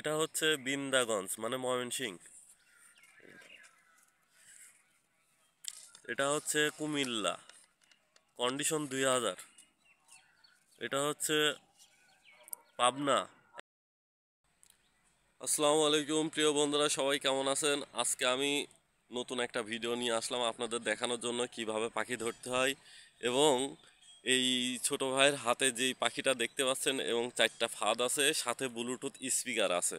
এটা হচ্ছে বিন্দাগঞ্জ মানে ময়মনসিংহ। এটা হচ্ছে কুমিল্লা, কন্ডিশন 2000। এটা হচ্ছে পাবনা। আসসালামু আলাইকুম প্রিয় বন্ধুরা, সবাই কেমন আছেন? আজকে আমি নতুন একটা ভিডিও নিয়ে আসলাম আপনাদের দেখানোর জন্য কিভাবে পাখি ধরতে হয়। এবং এই ছোট ভাইয়ের হাতে যেই পাখিটা দেখতে পাচ্ছেন এবং 4টা ফাঁদ আছে, সাথে ব্লুটুথ স্পিকার আছে।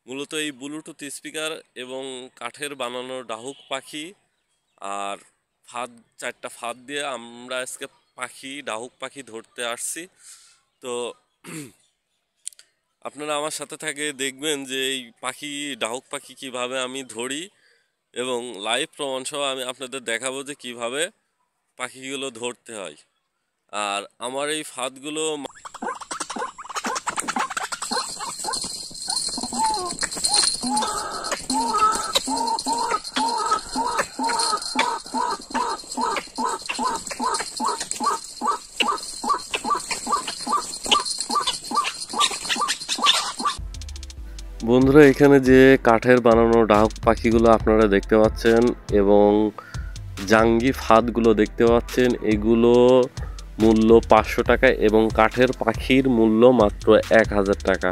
মূলত এই ব্লুটুথ স্পিকার এবং কাঠের বানানো ডাহুক পাখি আর ফাঁদ, 4টা ফাঁদ দিয়ে আমরা আজকে ডাহুক পাখি ধরতে আসছি। তো আপনারা আমার সাথে থাকে দেখবেন যে এই ডাহুক পাখি কিভাবে আমি ধরি এবং লাইভ প্রমাণ সহ আমি আপনাদের দেখাবো যে কিভাবে পাখিগুলো ধরতে হয়। আর আমার এই ফাঁদগুলো বন্ধুরা, এখানে যে কাঠের বানানো ডাহুক পাখিগুলো আপনারা দেখতে পাচ্ছেন এবং জাঙ্গি ফাঁদগুলো দেখতে পাচ্ছেন, এগুলো মূল্য 500 টাকা এবং কাঠের পাখির মূল্য মাত্র 1000 টাকা।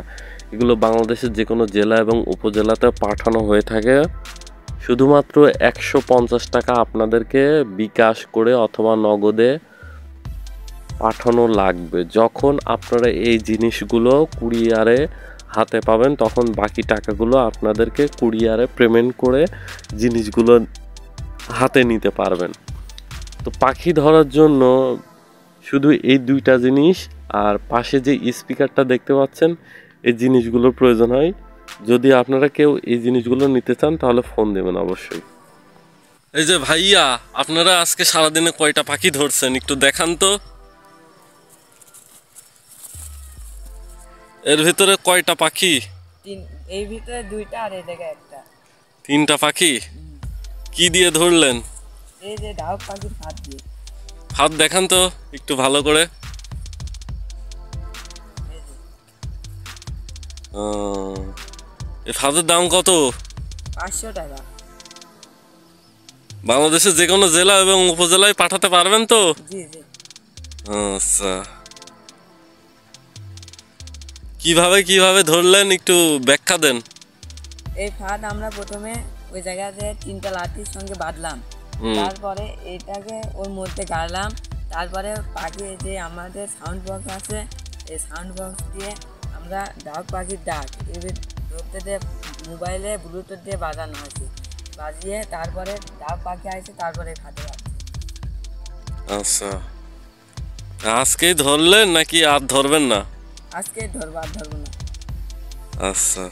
এগুলো বাংলাদেশের যে কোনো জেলা এবং উপজেলাতে পাঠানো হয়ে থাকে। শুধুমাত্র 150 টাকা আপনাদেরকে বিকাশ করে অথবা নগদে পাঠানো লাগবে। যখন আপনারা এই জিনিসগুলো কুরিয়ারে হাতে পাবেন তখন বাকি টাকাগুলো আপনাদেরকে কুরিয়ারে পেমেন্ট করে জিনিসগুলো হাতে নিতে পারবেন। তো পাখি ধরার জন্য শুধু এই 2টা জিনিস আর পাশে যে স্পিকারটা দেখতে পাচ্ছেন, এই জিনিসগুলোর প্রয়োজন হয়। যদি আপনারা কেউ এই জিনিসগুলো নিতে চান তাহলে ফোন দেবেন অবশ্যই। এই যে ভাইয়া, আপনারা আজকে সারাদিনে কয়টা পাখি ধরছেন একটু দেখান তো। এর ভিতরে কয়টা পাখি? এই ভিতরে 2টা আর এই জায়গায় একটা। 3টা পাখি। কি দিয়ে ধরলেন? এই যে ডাহুক পাখির ফাঁদ দিয়ে। ফাঁদ দেখান তো একটু ভালো করে। এই ফাঁদের দাম কত? 500 টাকা। বাংলাদেশের যে কোনো জেলা এবং উপজেলায় পাঠাতে পারবেন তো? জি জি। আচ্ছা, কিভাবে কিভাবে ধরলেন একটু ব্যাখ্যা দেন। এই ফাঁদ আমরা প্রথমে ওই জায়গাতে 3টা লাঠির সঙ্গে বাঁধলাম, তারপরে এটাকে ওর মধ্যে গাড়লাম, তারপরে পাখি যে আমাদের সাউন্ড বক্স আছে, এই সাউন্ড বক্স দিয়ে আমরা ডাহুক পাখির ডাক এবার ধরতে দিয়ে মোবাইলে ব্লুটুথ দিয়ে বাজানো আছে, বাজিয়ে তারপরে ডাহুক পাখি আসে, তারপরে ফাঁদে বাঁধছে। আচ্ছা, আজকেই ধরলেন নাকি আর ধরবেন না? আজকে ধরবো, আর ধরবো না। আচ্ছা,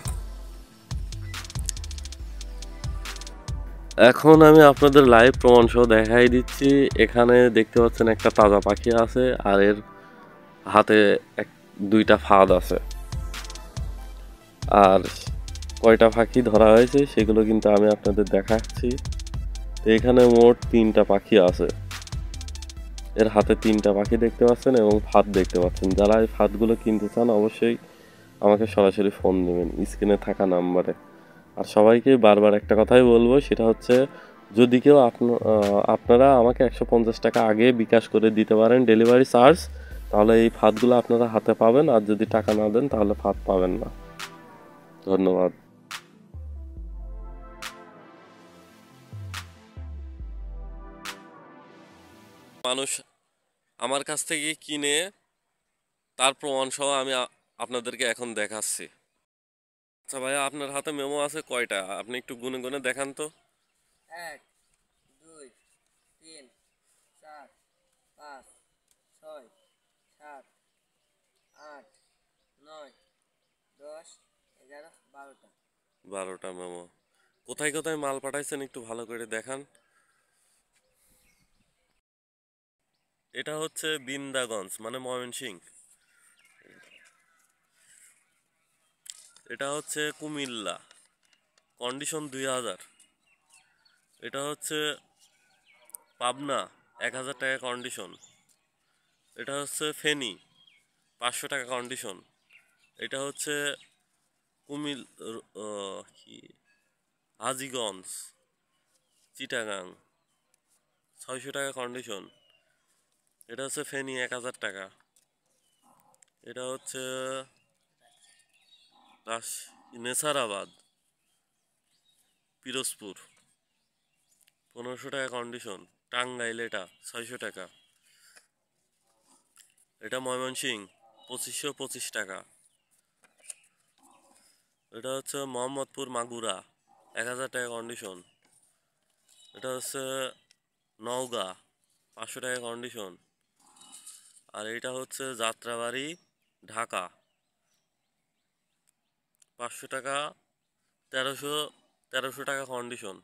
এখন আমি আপনাদের লাইভ প্রমাণ সহ দেখাই দিচ্ছি। এখানে দেখতে পাচ্ছেন একটা তাজা পাখি আছে আর এর হাতে 2টা ফাঁদ আছে। আর কয়টা পাখি ধরা হয়েছে সেগুলো কিন্তু আমি আপনাদের দেখাচ্ছি। তো এখানে মোট 3টা পাখি আছে। এর হাতে 3টা পাখি দেখতে পাচ্ছেন এবং ফাঁদ দেখতে পাচ্ছেন। যারা এই ফাঁদগুলো কিনতে চান অবশ্যই আমাকে সরাসরি ফোন দেবেন স্ক্রিনে থাকা নাম্বারে। আর সবাইকে বারবার একটা কথাই বলবো, সেটা হচ্ছে যদি কেউ আপনারা আমাকে 150 টাকা আগে বিকাশ করে দিতে পারেন ডেলিভারি চার্জ, তাহলে এই ফাঁদগুলো আপনারা হাতে পাবেন। আর যদি টাকা না দেন তাহলে ফাঁদ পাবেন না। ধন্যবাদ। মানুষ আমার কাছ থেকে কিনে তার প্রমাণ সহ আমি আপনাদেরকে এখন দেখাচ্ছি। আচ্ছা ভাইয়া, আপনার হাতে মেমো আছে কয়টা? আপনি একটু গুনে গুনে দেখান তো। 1 2 3 4 5 6 7 8 9 10 11 12টা। 12টা মেমো। কোথায় কোথায় মাল পাঠাইছেন একটু ভালো করে দেখান। এটা হচ্ছে বিন্দাগঞ্জ মানে ময়মনসিংহ। এটা হচ্ছে কুমিল্লা, কন্ডিশন 2000। এটা হচ্ছে পাবনা, 1000 টাকা কন্ডিশন। এটা হচ্ছে ফেনী, 500 টাকা কন্ডিশন। এটা হচ্ছে কুমিল কি হাজীগঞ্জ চিটাগাং 600 টাকা কন্ডিশন। এটা হচ্ছে ফেনী 1000 টাকা। এটা হচ্ছে নেসারাবাদ পিরোজপুর 1500 টাকা কন্ডিশন। টাঙ্গাইল এটা 600 টাকা। এটা ময়মনসিং 2525 টাকা। এটা হচ্ছে মোহাম্মদপুর মাগুরা 1000 টাকা কন্ডিশন। এটা হচ্ছে নওগাঁ 500 টাকা কন্ডিশন। আর এটা হচ্ছে যাত্রাবাড়ি ঢাকা 500 টাকা। 1300 টাকা কন্ডিশন।